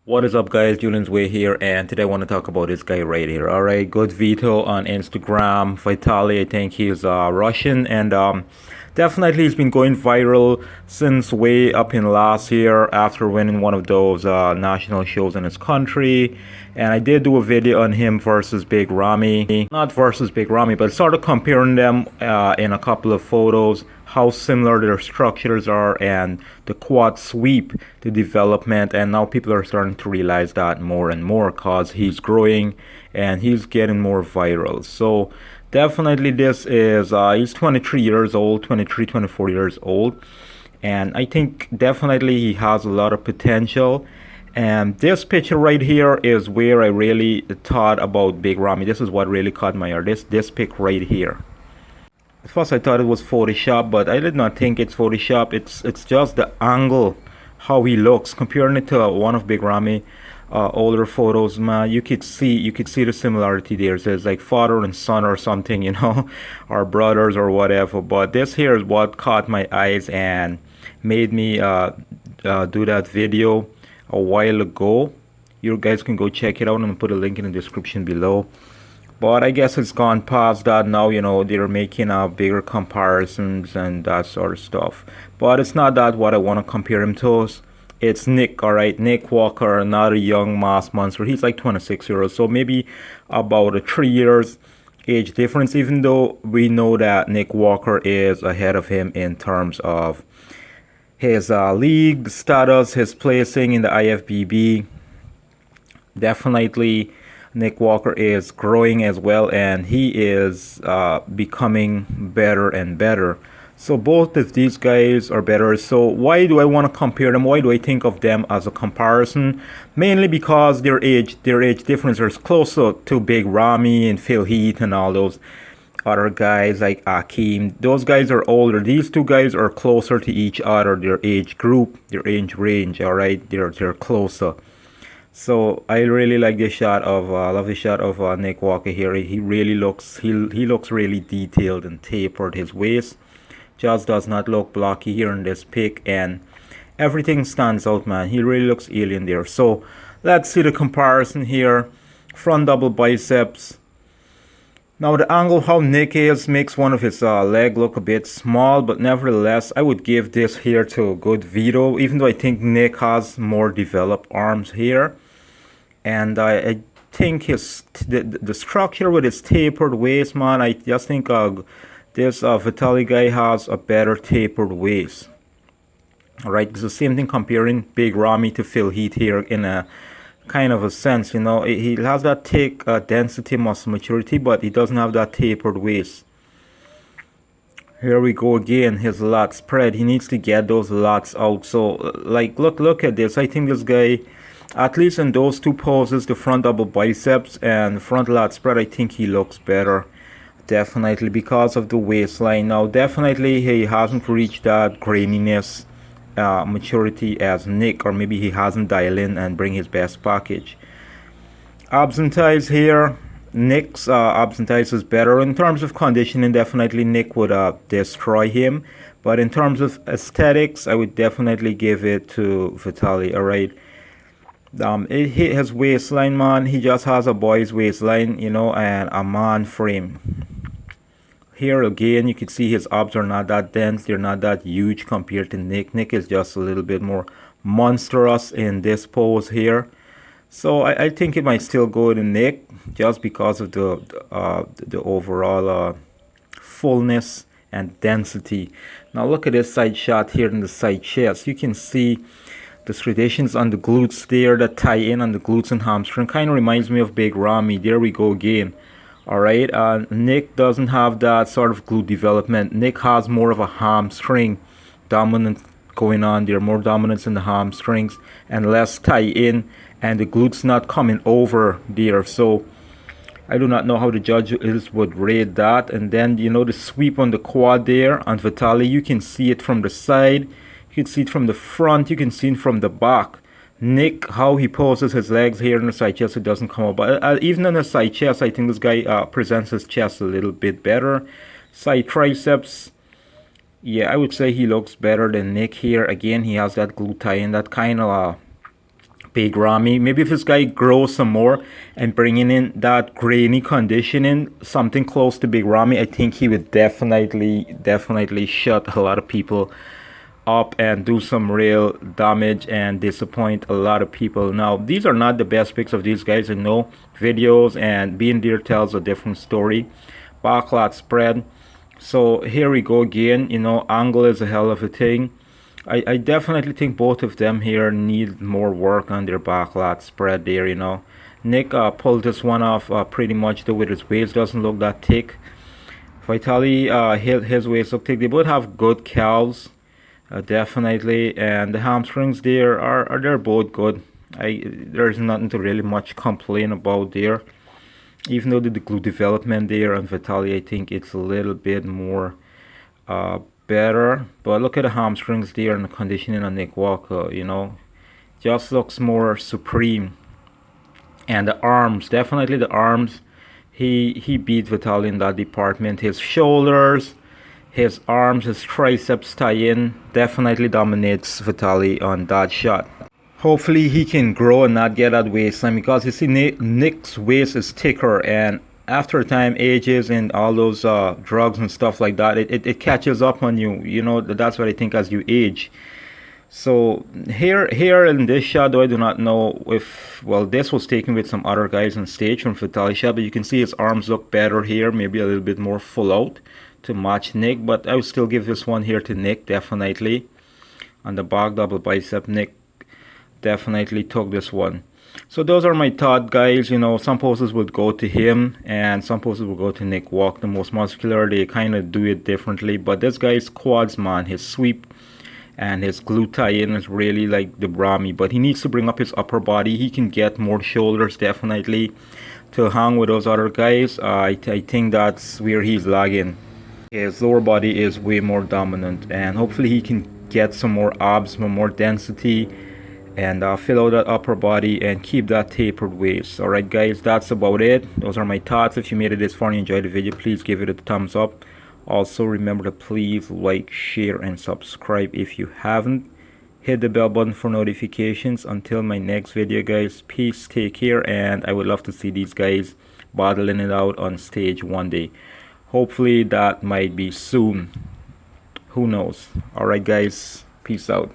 What is up, guys? Julian's Way here, and today I want to talk about this guy right here. All right, good Vito on Instagram. Vitaliy, I think he's Russian, and definitely he's been going viral since way up in last year after winning one of those national shows in his country. And I did do a video on him versus Big Ramy, not versus Big Ramy, but sort of comparing them in a couple of photos, how similar their structures are, and the quad sweep, the development. And now people are starting to realize that more and more because he's growing and he's getting more viral. So definitely this is he's 23 years old, 24 years old, and I think definitely he has a lot of potential. And this picture right here is where I really thought about Big Ramy. This is what really caught my ear, this pic right here. At first I thought it was Photoshop, but I did not think it's Photoshop. It's just the angle, how he looks. Comparing it to one of Big Ramy older photos, man, you could see the similarity there. So it's like father and son or something, you know, or brothers or whatever. But this here is what caught my eyes and made me do that video a while ago. You guys can go check it out. I'm gonna put a link in the description below. But I guess it's gone past that now. You know, they're making bigger comparisons and that sort of stuff. But it's not that what I want to compare him to. It's Nick, all right? Nick Walker, another young mass monster. He's like 26 years old, so maybe about a 3 years age difference, even though we know that Nick Walker is ahead of him in terms of his league status, his placing in the IFBB. Definitely Nick Walker is growing as well, and he is becoming better and better. So both of these guys are better. So why do I want to compare them? Why do I think of them as a comparison? Mainly because their age difference is closer to Big Ramy and Phil Heath and all those other guys like Akeem. Those guys are older. These two guys are closer to each other. Their age group, their age range. All right, they're closer. So I really like this shot of love the shot of Nick Walker here. He really looks he looks really detailed and tapered. His waist just does not look blocky here in this pic, and everything stands out, man. He really looks alien there. So let's see the comparison here. Front double biceps. Now the angle how Nick is makes one of his leg look a bit small, but nevertheless I would give this here to a good Vito, even though I think Nick has more developed arms here. And I think the structure with his tapered waist, man, I just think this Vitaliy guy has a better tapered waist. Alright, it's the same thing comparing Big Ramy to Phil Heath here in a kind of a sense, you know. He has that thick density, muscle maturity, but he doesn't have that tapered waist. Here we go again, his lat spread. He needs to get those lats out. So like look at this. I think this guy, at least in those two poses, the front double biceps and front lat spread, I think he looks better. Definitely because of the waistline. Now definitely he hasn't reached that graininess maturity as Nick, or maybe he hasn't dialed in and bring his best package. Abs and thighs here, Nick's abs and thighs is better. In terms of conditioning, definitely Nick would destroy him, but in terms of aesthetics, I would definitely give it to Vitaliy. All right, it hit his waistline, man. He just has a boy's waistline, you know, and a man frame. Here again, you can see his abs are not that dense. They're not that huge compared to Nick. Nick is just a little bit more monstrous in this pose here. So I think it might still go to Nick just because of the overall fullness and density. Now look at this side shot here in the side chest. You can see the striations on the glutes there that tie in on the glutes and hamstring. Kind of reminds me of Big Ramy. There we go again. Alright, Nick doesn't have that sort of glute development. Nick has more of a hamstring dominant going on there, more dominance in the hamstrings and less tie in, and the glutes not coming over there. So I do not know how the judges would rate that. And then, you know, the sweep on the quad there on Vitaliy, you can see it from the side, you can see it from the front, you can see it from the back. Nick, how he poses his legs here in the side chest, it doesn't come up. But even in the side chest, I think this guy presents his chest a little bit better. Side triceps, yeah, I would say he looks better than Nick here. Again, he has that glute tie-in, that kind of big Ramy. Maybe if this guy grows some more and bringing in that grainy conditioning, something close to big Ramy, I think he would definitely shut a lot of people up and do some real damage and disappoint a lot of people. Now, these are not the best pics of these guys. I know videos and being there tells a different story. Backlot spread. So here we go again. You know, angle is a hell of a thing. I definitely think both of them here need more work on their backlot spread there, you know. Nick pulled this one off pretty much though with his waist. Doesn't look that thick. Vitaliy, his waist look thick. They both have good calves, definitely. And the hamstrings there they're both good. There's nothing to really much complain about there. Even though the glute development there on Vitaliy, I think it's a little bit more better. But look at the hamstrings there and the conditioning on Nick Walker, you know. Just looks more supreme. And the arms, definitely the arms. He beat Vitaliy in that department. His shoulders, his arms, his triceps tie-in definitely dominates Vitaliy on that shot. Hopefully he can grow and not get that waistline, because you see Nick's waist is thicker, and after time, ages and all those drugs and stuff like that, it catches up on you. You know, that's what I think as you age. So here in this shot, though, I do not know if, well, this was taken with some other guys on stage from Vitaliy shot, but you can see his arms look better here, maybe a little bit more full out to match Nick, but I would still give this one here to Nick, definitely. On the back double bicep, Nick definitely took this one. So those are my thoughts, guys. You know, some poses would go to him and some poses will go to Nick Walk, the most muscular. They kind of do it differently, but this guy's quads, man, his sweep and his glute tie-in is really like the Ramy, but he needs to bring up his upper body. He can get more shoulders, definitely, to hang with those other guys. I think that's where he's lagging. His lower body is way more dominant, and hopefully he can get some more abs, some more density, and fill out that upper body and keep that tapered waist. Alright guys, that's about it. Those are my thoughts. If you made it this far and you enjoyed the video, please give it a thumbs up. Also remember to please like, share and subscribe if you haven't. Hit the bell button for notifications. Until my next video, guys, peace, take care, and I would love to see these guys battling it out on stage one day. Hopefully that might be soon, who knows. Alright guys, peace out.